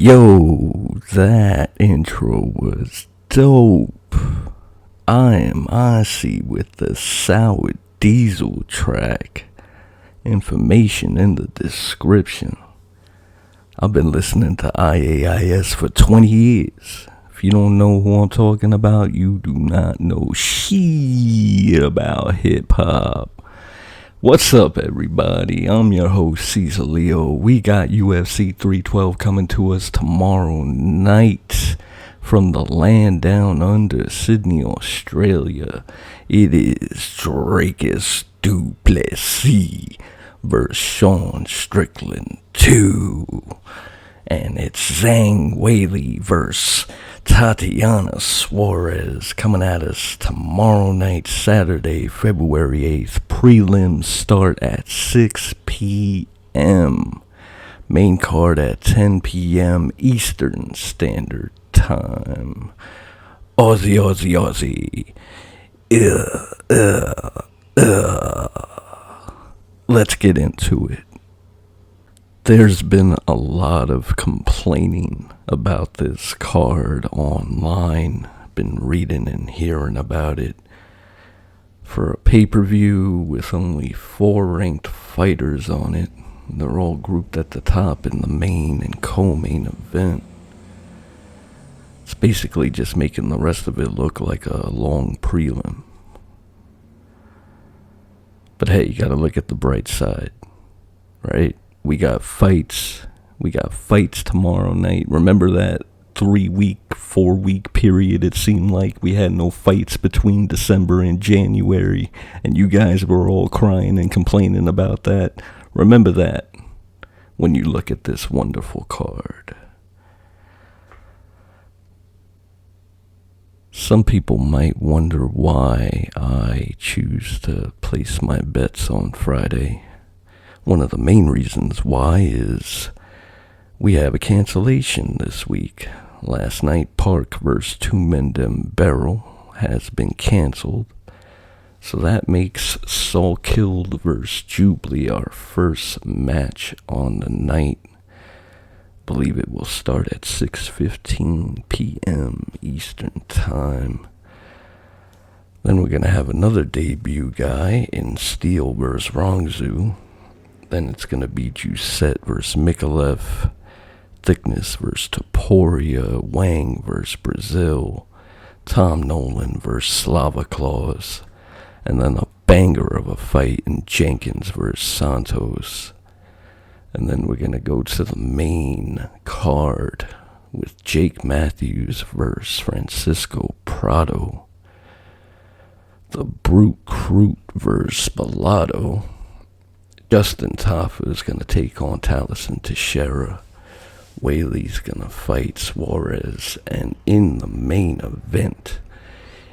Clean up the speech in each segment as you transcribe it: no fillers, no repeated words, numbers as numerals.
Yo, that intro was dope. I am Icy with the Sour Diesel track. Information in the description. I've been listening to IAIS for 20 years. If you don't know who I'm talking about, you do not know shit about hip-hop. What's up, everybody? I'm your host, Cesar Leo. We got UFC 312 coming to us tomorrow night from the land down under, Sydney, Australia. It is Dracus du Plessis versus Sean Strickland 2. And it's Zhang Weili versus Tatiana Suarez coming at us tomorrow night, Saturday, February 8th. Prelims start at 6 p.m. Main card at 10 p.m. Eastern Standard Time. Aussie, Aussie, Aussie. Let's get into it. There's been a lot of complaining about this card online. Been reading and hearing about it. For a pay-per-view with only 4 ranked fighters on it, they're all grouped at the top in the main and co-main event. It's basically just making the rest of it look like a long prelim. But hey, you gotta look at the bright side, right? We got fights tomorrow night. Remember that 4-week period it seemed like we had no fights between December and January, and you guys were all crying and complaining about that. Remember that when you look at this wonderful card. Some people might wonder why I choose to place my bets on Friday. One of the main reasons why is we have a cancellation this week. Last night, Park vs. Tumendem Barrel has been canceled. So that makes Saul Killed vs. Jubilee our first match on the night. Believe it will start at 6:15 p.m. Eastern Time. Then we're going to have another debut guy in Steele vs. Rongzhu. Then it's going to be Giuseppe vs. Mikalev, Thickness vs. Topuria, Wang vs. Brazil, Tom Nolan vs. Slava Claus, and then a banger of a fight in Jenkins vs. Santos. And then we're going to go to the main card with Jake Matthews vs. Francisco Prado, the Brute Crute vs. Spalato. Justin Tafa is going to take on Taliesin Teixeira. Weili's going to fight Suarez. And in the main event,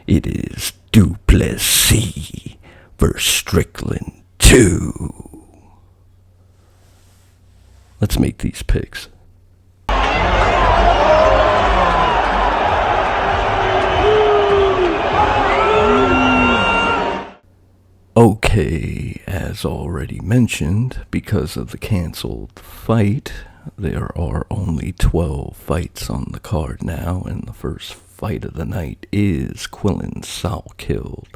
it is du Plessis versus Strickland 2. Let's make these picks. Okay, as already mentioned, because of the canceled fight, there are only 12 fights on the card now, and the first fight of the night is Quillen Saul Killed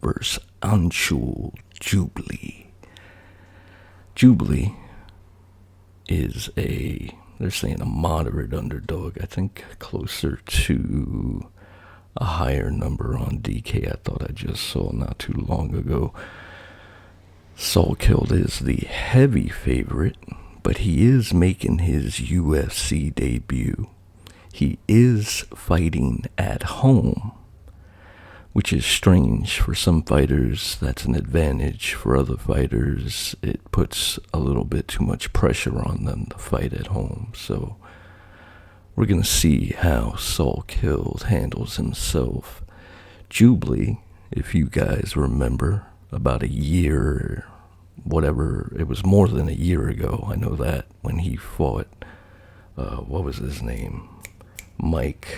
versus Anshul Jubilee. Jubilee is they're saying a moderate underdog, I think closer to a higher number on DK. I thought I just saw not too long ago. Saul Killed is the heavy favorite, but he is making his UFC debut. He is fighting at home, which is strange. For some fighters, that's an advantage. For other fighters, it puts a little bit too much pressure on them to fight at home. So we're going to see how Saul Killed handles himself. Jubilee, if you guys remember, about a year, whatever, it was more than a year ago, I know that, when he fought, what was his name? Mike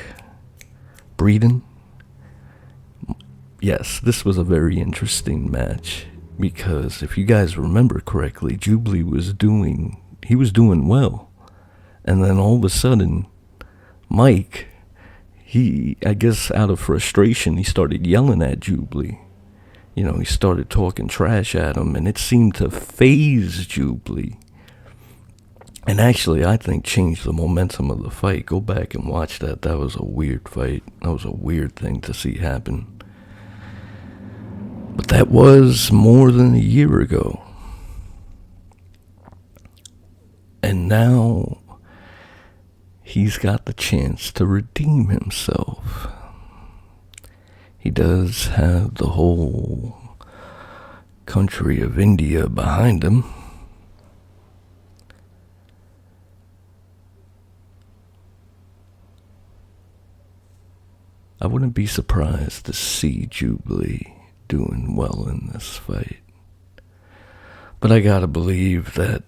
Breeden? Yes, this was a very interesting match, because if you guys remember correctly, Jubilee was doing well. And then all of a sudden, Mike, I guess out of frustration, he started yelling at Jubilee. You know, he started talking trash at him, and it seemed to faze Jubilee. And actually, I think changed the momentum of the fight. Go back and watch that. That was a weird fight. That was a weird thing to see happen. But that was more than a year ago. And now he's got the chance to redeem himself. He does have the whole country of India behind him. I wouldn't be surprised to see Jubilee doing well in this fight. But I gotta believe that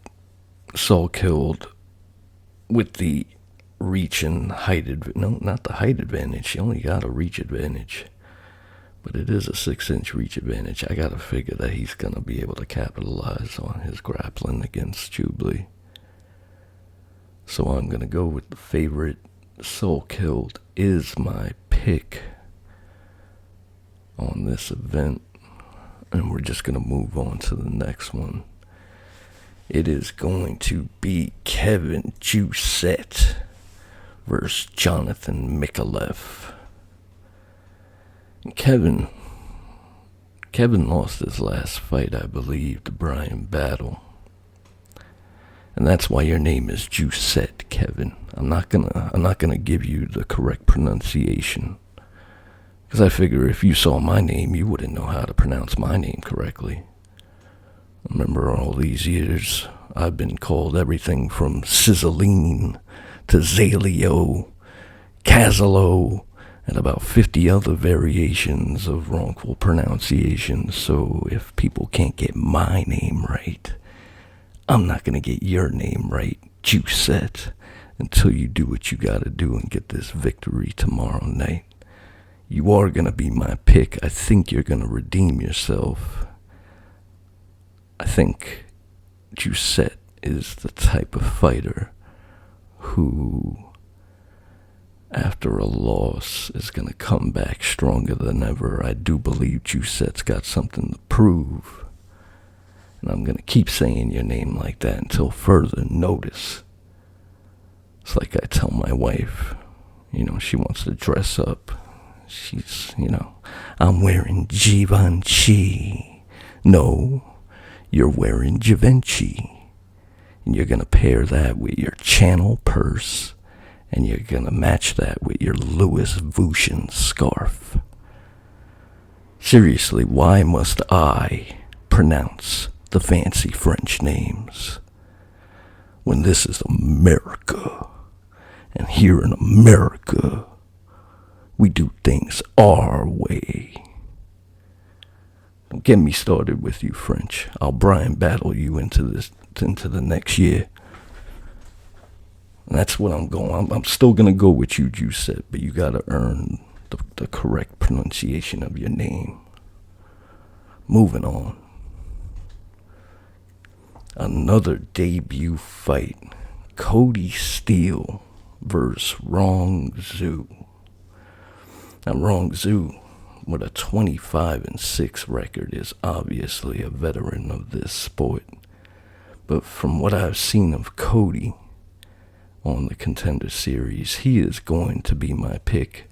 Saul killed with the reach and height no, not the height advantage. He only got a reach advantage. But it is a 6-inch reach advantage. I gotta figure that he's gonna be able to capitalize on his grappling against Jubilee. So I'm gonna go with the favorite. Saul killed is my pick on this event. And we're just gonna move on to the next one. It is going to be Kevin Jousset versus Jonathan Mikalev. Kevin lost his last fight, I believe, to Brian Battle. And that's why your name is Jousset, Kevin. I'm not gonna give you the correct pronunciation. Because I figure if you saw my name, you wouldn't know how to pronounce my name correctly. Remember, all these years, I've been called everything from Sizzling to Zalio, Casalo, and about 50 other variations of wrongful pronunciations. So if people can't get my name right, I'm not going to get your name right, Jousset, until you do what you got to do and get this victory tomorrow night. You are going to be my pick. I think you're going to redeem yourself. I think Jousset is the type of fighter who, after a loss, is going to come back stronger than ever. I do believe Jousset's got something to prove. And I'm going to keep saying your name like that until further notice. It's like I tell my wife, she wants to dress up. She's, I'm wearing Givenchy. No, you're wearing Givenchy. And you're going to pair that with your Channel purse. And you're going to match that with your Louis Vuitton scarf. Seriously, why must I pronounce the fancy French names when this is America? And here in America, we do things our way. Don't get me started with you, French. I'll Brian Battle you into the next year. And that's what I'm going. I'm still going to go with you, Jousset, but you got to earn the correct pronunciation of your name. Moving on. Another debut fight. Cody Steele versus Rong Zhu. Now, Rong Zhu, with a 25-6 record, is obviously a veteran of this sport. But from what I've seen of Cody on the Contender Series, he is going to be my pick.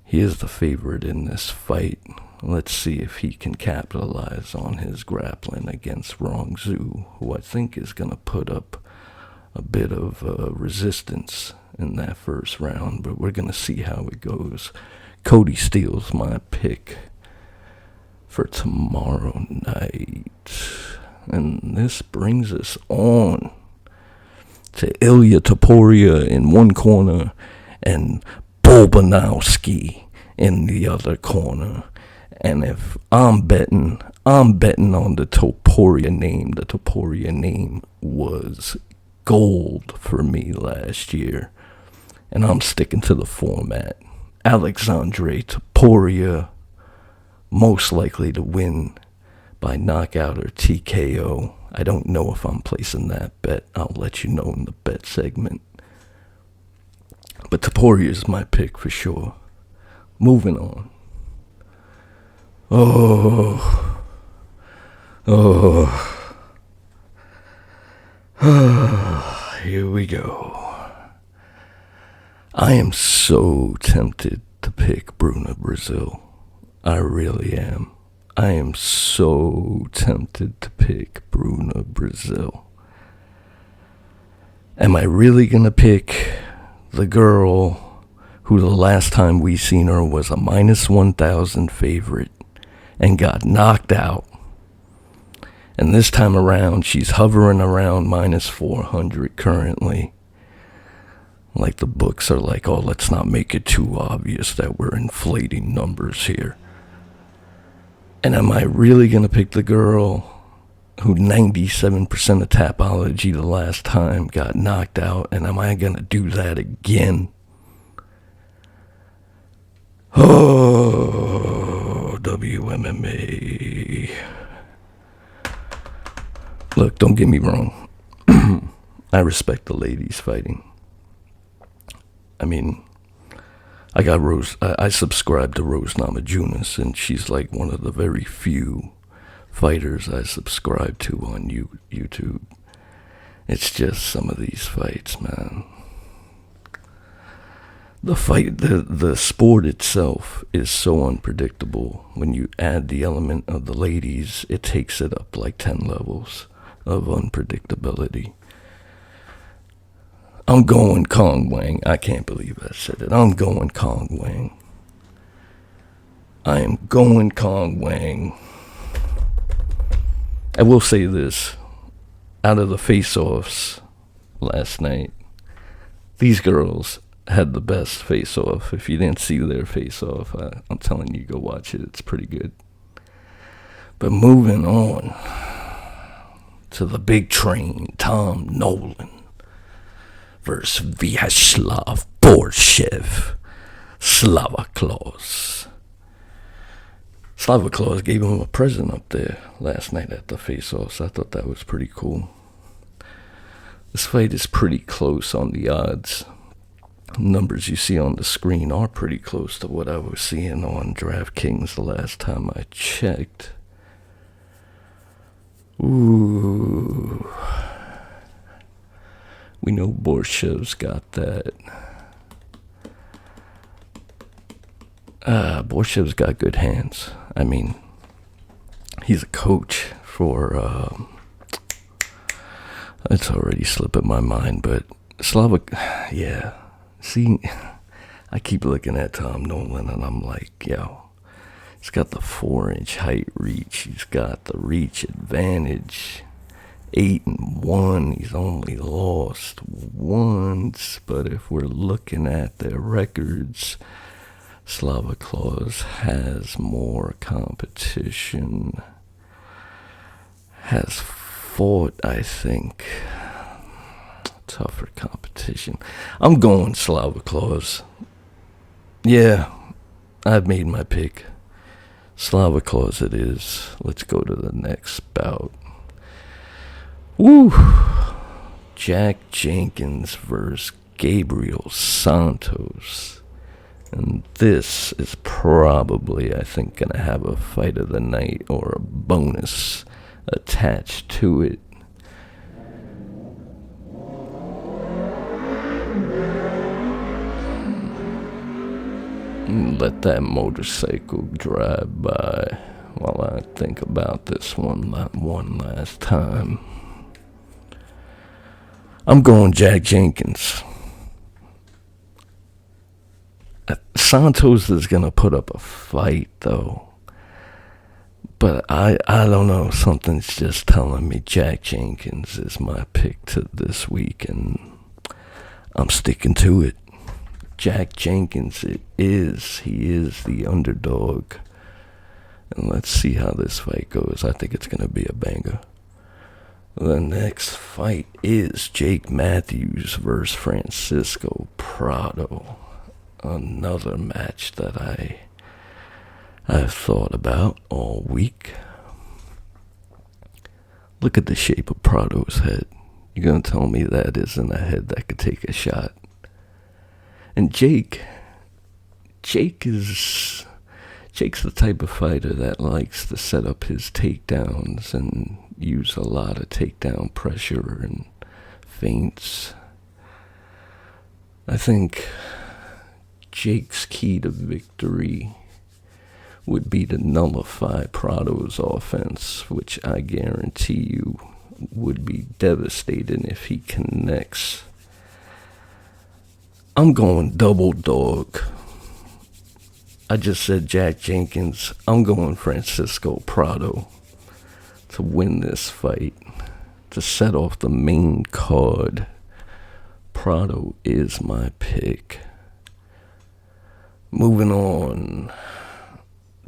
He is the favorite in this fight. Let's see if he can capitalize on his grappling against Rong Zhu, who I think is going to put up a bit of resistance in that first round, but we're going to see how it goes. Cody Steele's my pick for tomorrow night. And this brings us on to Ilya Topuria in one corner and Bolbanowski in the other corner. And if I'm betting on the Topuria name. The Topuria name was gold for me last year. And I'm sticking to the format. Alexandre Topuria, most likely to win by knockout or TKO. I don't know if I'm placing that bet. I'll let you know in the bet segment. But Topuria is my pick for sure. Moving on. Oh. Here we go. I am so tempted to pick Bruna Brazil. I really am. I am so tempted to pick Bruna Brazil. Am I really going to pick the girl who the last time we seen her was a minus 1,000 favorite and got knocked out? And this time around, she's hovering around minus 400 currently. Like the books are like, oh, let's not make it too obvious that we're inflating numbers here. And am I really going to pick the girl who 97% of Tapology the last time got knocked out? And am I going to do that again? Oh, WMMA. Look, don't get me wrong. I respect the ladies fighting. I mean, I got Rose. I subscribe to Rose Namajunas, and she's like one of the very few fighters I subscribe to on YouTube. It's just some of these fights, man. The fight, the sport itself is so unpredictable. When you add the element of the ladies, it takes it up like 10 levels of unpredictability. I'm going Kong Wang. I can't believe I said it. I'm going Kong Wang. I am going Kong Wang. I will say this. Out of the face-offs last night, these girls had the best face-off. If you didn't see their face-off, I'm telling you, go watch it. It's pretty good. But moving on to the big train, Tom Nolan versus Vyacheslav Borshev. Slava Claus. Slava Claus gave him a present up there last night at the face-offs. I thought that was pretty cool. This fight is pretty close on the odds. Numbers you see on the screen are pretty close to what I was seeing on DraftKings the last time I checked. Ooh. We know Borshev's got that. Borshev's got good hands. I mean, he's a coach for, it's already slipping my mind, but Slavic, yeah. See, I keep looking at Tom Nolan and I'm like, yo, he's got the 4-inch height reach. He's got the reach advantage. 8-1. He's only lost once. But if we're looking at their records, Slava Claus has more competition. Has fought, I think, tougher competition. I'm going Slava Claus. Yeah, I've made my pick. Slava Claus it is. Let's go to the next bout. Woo! Jack Jenkins versus Gabriel Santos. And this is probably, I think, going to have a fight of the night or a bonus attached to it. Let that motorcycle drive by while I think about this one last time. I'm going Jack Jenkins. Santos is going to put up a fight, though. But I don't know. Something's just telling me Jack Jenkins is my pick to this week, and I'm sticking to it. Jack Jenkins, it is. He is the underdog. And let's see how this fight goes. I think it's going to be a banger. The next fight is Jake Matthews versus Francisco Prado. Another match that I've thought about all week. Look at the shape of Prado's head. You're going to tell me that isn't a head that could take a shot. And Jake's the type of fighter that likes to set up his takedowns and use a lot of takedown pressure and feints. I think Jake's key to victory would be to nullify Prado's offense, which I guarantee you would be devastating if he connects. I'm going double dog. I just said Jack Jenkins. I'm going Francisco Prado to win this fight, to set off the main card. Prado is my pick. Moving on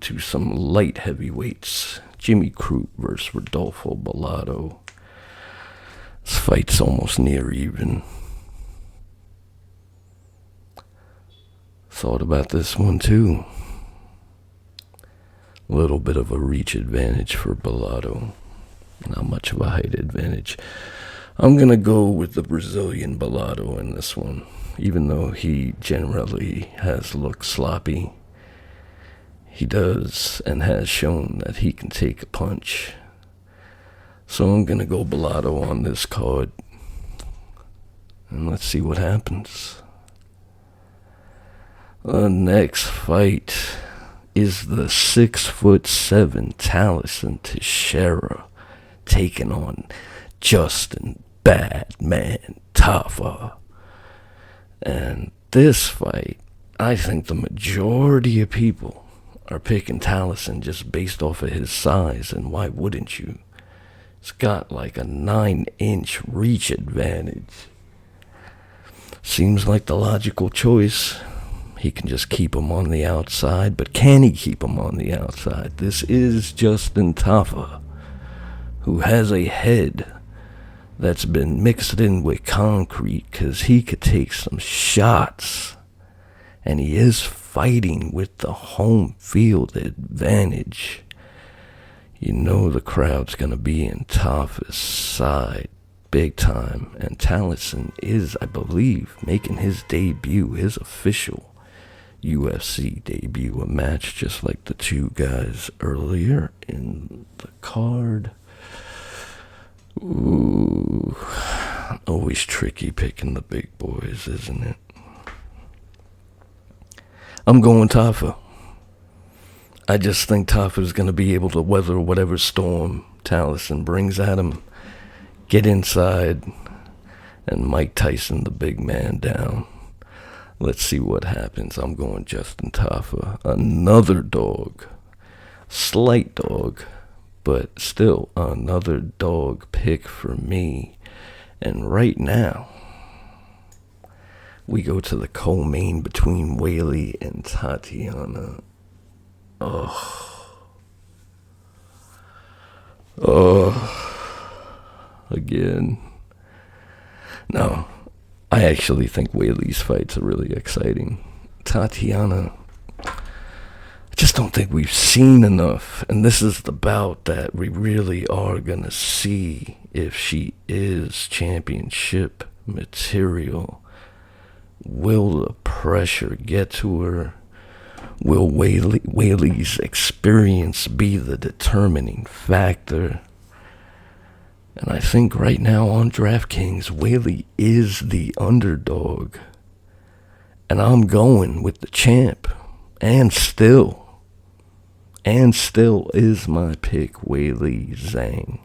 to some light heavyweights. Jimmy Crute versus Rodolfo Bellato. This fight's almost near even. Thought about this one too. A little bit of a reach advantage for Bellato. Not much of a height advantage. I'm going to go with the Brazilian Bellato in this one. Even though he generally has looked sloppy, he does and has shown that he can take a punch. So I'm going to go Bellato on this card. And let's see what happens. The next fight is the 6'7" Talison Teixeira taking on Justin Badman Tafa. And this fight, I think the majority of people are picking Talison just based off of his size, and why wouldn't you? It's got like a 9-inch reach advantage. Seems like the logical choice. He can just keep him on the outside, but can he keep him on the outside? This is Justin Tafa, who has a head that's been mixed in with concrete, because he could take some shots, and he is fighting with the home field advantage. You know the crowd's going to be in Tafa's side big time, and Talison is, I believe, making his debut, his official UFC debut, a match just like the two guys earlier in the card. Ooh, always tricky picking the big boys, isn't it? I'm going Tafa. I just think Tafa's going to be able to weather whatever storm Talison brings at him, get inside, and Mike Tyson the big man down. Let's see what happens. I'm going Justin Tafa. Another dog. Slight dog, but still another dog pick for me. And right now, we go to the co-main between Weili and Tatiana. Again. No. I actually think Weili's fights are really exciting. Tatiana, I just don't think we've seen enough. And this is the bout that we really are going to see if she is championship material. Will the pressure get to her? Will Weili's experience be the determining factor? And I think right now on DraftKings, Weili is the underdog. And I'm going with the champ. And still is my pick, Weili Zhang,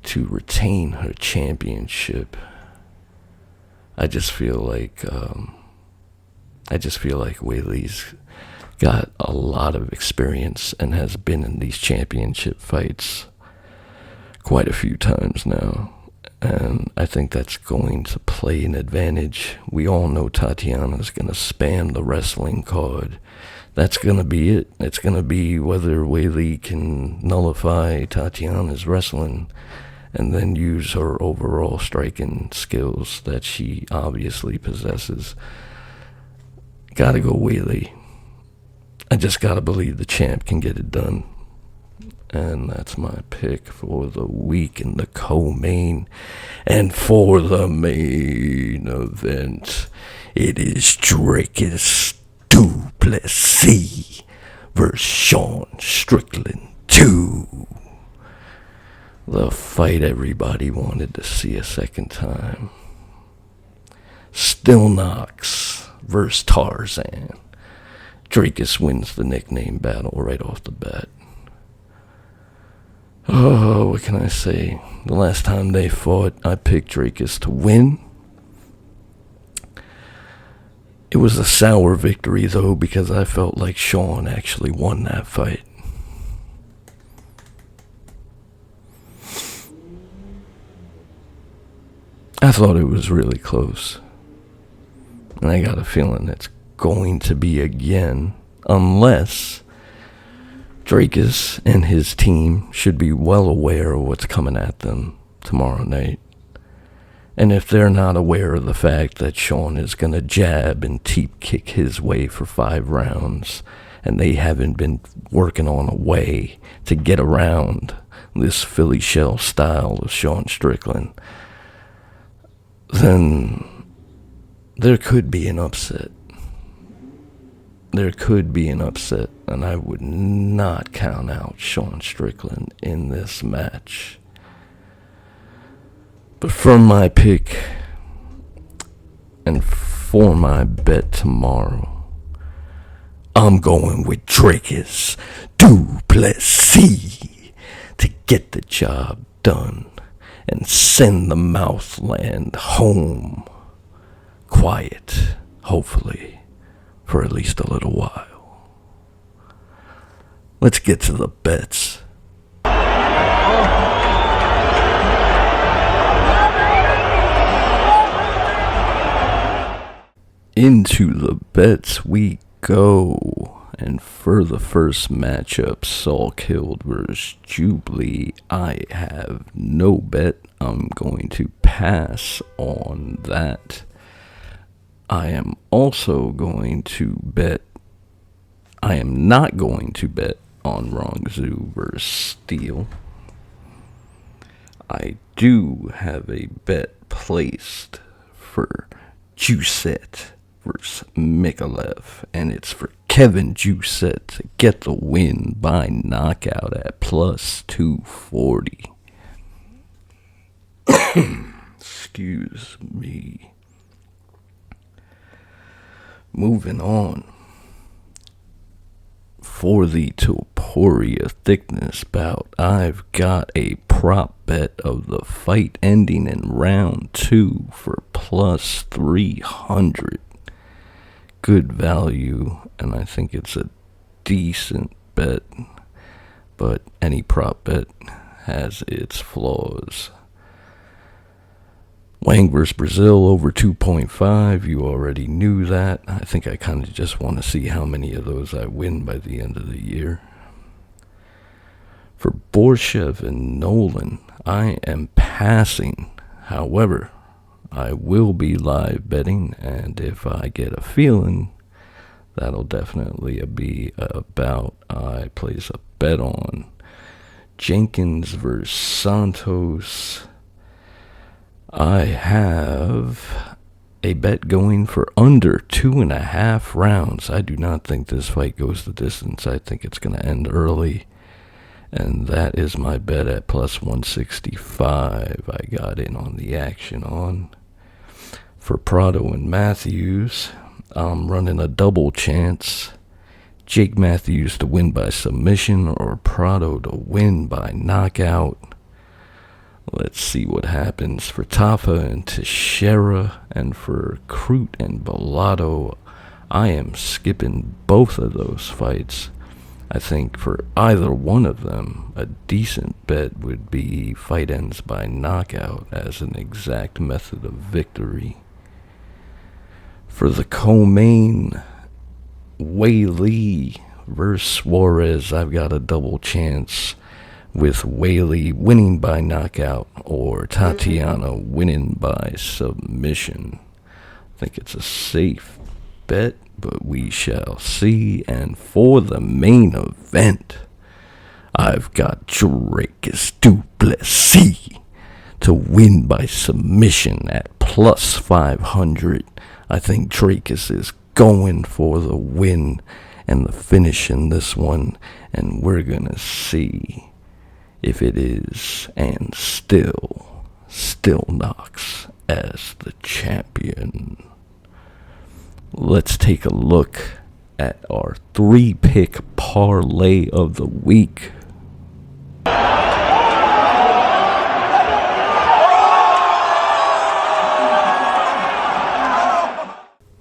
to retain her championship. I just feel like Weili's got a lot of experience and has been in these championship fights quite a few times now, and I think that's going to play an advantage. We all know Tatiana's going to spam the wrestling card. That's going to be it. It's going to be whether Weili can nullify Tatiana's wrestling and then use her overall striking skills that she obviously possesses. Gotta go Weili. I just gotta believe the champ can get it done. And that's my pick for the week in the co-main. And for the main event, it is Dracus du Plessis versus Sean Strickland 2. The fight everybody wanted to see a second time. Still Knox versus Tarzan. Dracus wins the nickname battle right off the bat. Oh, what can I say? The last time they fought, I picked Dracus to win. It was a sour victory, though, because I felt like Sean actually won that fight. I thought it was really close. And I got a feeling it's going to be again, unless Dracus and his team should be well aware of what's coming at them tomorrow night. And if they're not aware of the fact that Sean is going to jab and teep kick his way for 5 rounds, and they haven't been working on a way to get around this Philly shell style of Sean Strickland, then there could be an upset. There could be an upset, and I would not count out Sean Strickland in this match. But for my pick, and for my bet tomorrow, I'm going with Dracus du Plessis to get the job done and send the Mouthland home quiet, hopefully, for at least a little while. Let's get to the bets. Into the bets we go. And for the first matchup, Saul Killed versus Jubilee, I have no bet. I'm going to pass on that. I am also going to bet. I am not going to bet on Rongzhu versus Steele. I do have a bet placed for Juicet versus Mikalev, and it's for Kevin Juicet to get the win by knockout at plus 240. Excuse me. Moving on. For the Topuria thickness bout, I've got a prop bet of the fight ending in round 2 for plus 300. Good value, and I think it's a decent bet, but any prop bet has its flaws. Wang vs. Brazil over 2.5, you already knew that. I think I kind of just want to see how many of those I win by the end of the year. For Borshev and Nolan, I am passing. However, I will be live betting, and if I get a feeling, that'll definitely be about I place a bet on. Jenkins vs. Santos, I have a bet going for under 2.5 rounds. I do not think this fight goes the distance. I think it's going to end early. And that is my bet at plus 165. I got in on the action on. For Prado and Matthews, I'm running a double chance. Jake Matthews to win by submission or Prado to win by knockout. Let's see what happens for Tafa and Teixeira, and for Crute and Bellato. I am skipping both of those fights. I think for either one of them, a decent bet would be fight ends by knockout as an exact method of victory. For the co-main, Wei Li versus Suarez, I've got a double chance with Whaley winning by knockout or Tatiana winning by submission. I think it's a safe bet, but we shall see. And for the main event, I've got Dracus du Plessis to win by submission at plus 500. I think Dracus is going for the win and the finish in this one, and we're gonna see if it is and still Knox as the champion. Let's take a look at our 3-pick parlay of the week.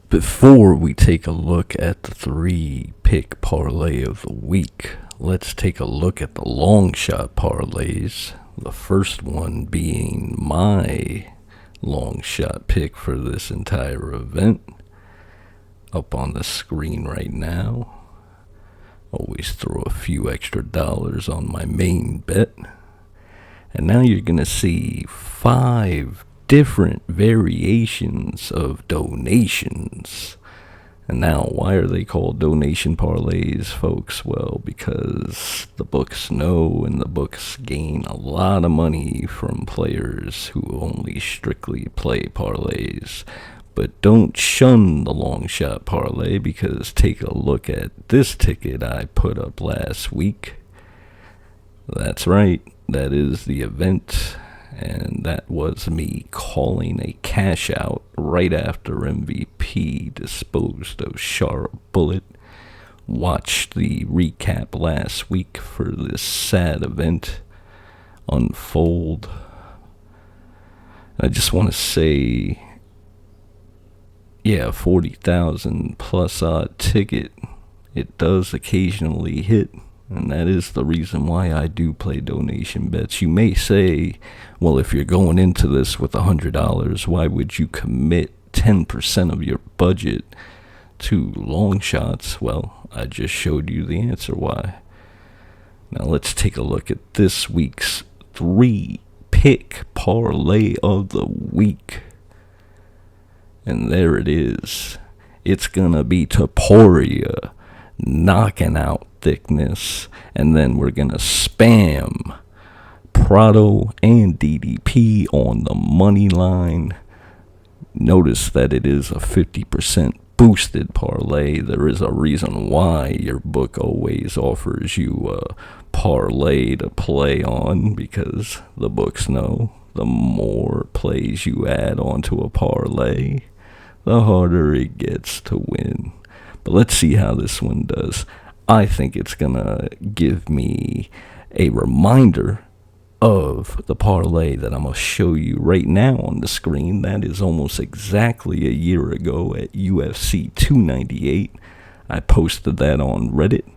Before we take a look at the 3-pick parlay of the week, let's take a look at the long shot parlays. The first one being my long shot pick for this entire event. Up on the screen right now. Always throw a few extra dollars on my main bet. And now you're going to see 5 different variations of donations. And now, why are they called donation parlays, folks? Well, because the books know and the books gain a lot of money from players who only strictly play parlays. But don't shun the long shot parlay, because take a look at this ticket I put up last week. That's right, that is the event. And that was me calling a cash out right after MVP disposed of Sharp Bullet. Watched the recap last week for this sad event unfold. I just want to say, yeah, 40,000 plus odd ticket. It does occasionally hit. And that is the reason why I do play donation bets. You may say, well, if you're going into this with $100, why would you commit 10% of your budget to long shots? Well, I just showed you the answer why. Now let's take a look at this week's 3-pick parlay of the week. And there it is. It's gonna be Taporia knocking out Thickness, and then we're gonna spam Prado and DDP on the money line. Notice that it is a 50% boosted parlay. There is a reason why your book always offers you a parlay to play on, because the books know the more plays you add onto a parlay, the harder it gets to win. But let's see how this one does. I think it's going to give me a reminder of the parlay that I'm going to show you right now on the screen. That is almost exactly a year ago at UFC 298. I posted that on Reddit.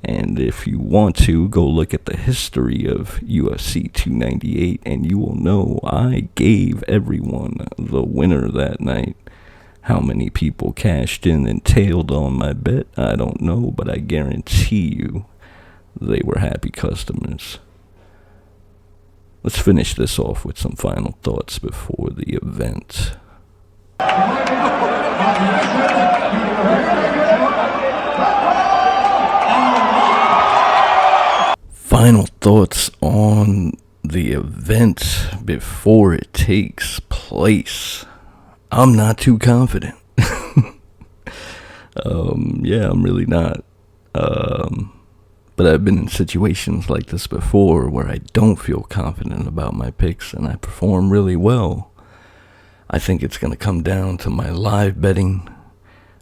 And if you want to, go look at the history of UFC 298, and you will know I gave everyone the winner that night. How many people cashed in and tailed on my bet, I don't know, but I guarantee you they were happy customers. Let's finish this off with some final thoughts before the event. Final thoughts on the event before it takes place. I'm not too confident. Yeah, I'm really not. But I've been in situations like this before where I don't feel confident about my picks and I perform really well. I think it's going to come down to my live betting.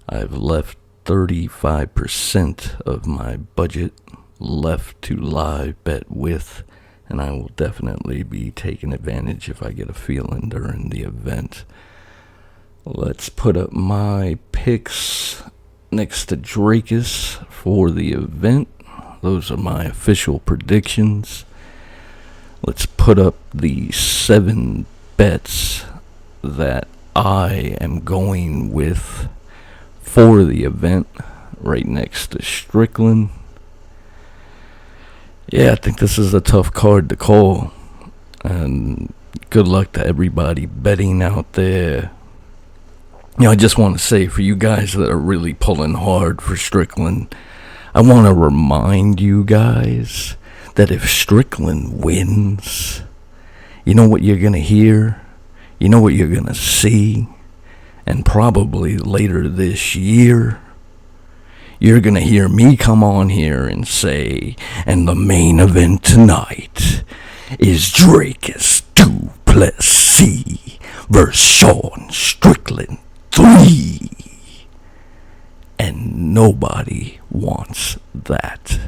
I've left 35% of my budget left to live bet with, and I will definitely be taking advantage if I get a feeling during the event. Let's put up my picks next to Dracus for the event. Those are my official predictions. Let's put up the 7 bets that I am going with for the event right next to Strickland. Yeah, I think this is a tough card to call. And good luck to everybody betting out there. You know, I just want to say, for you guys that are really pulling hard for Strickland, I want to remind you guys that if Strickland wins, you know what you're going to hear? You know what you're going to see? And probably later this year, you're going to hear me come on here and say, and the main event tonight is Drakus du Plessis versus Sean Strickland 3. And nobody wants that.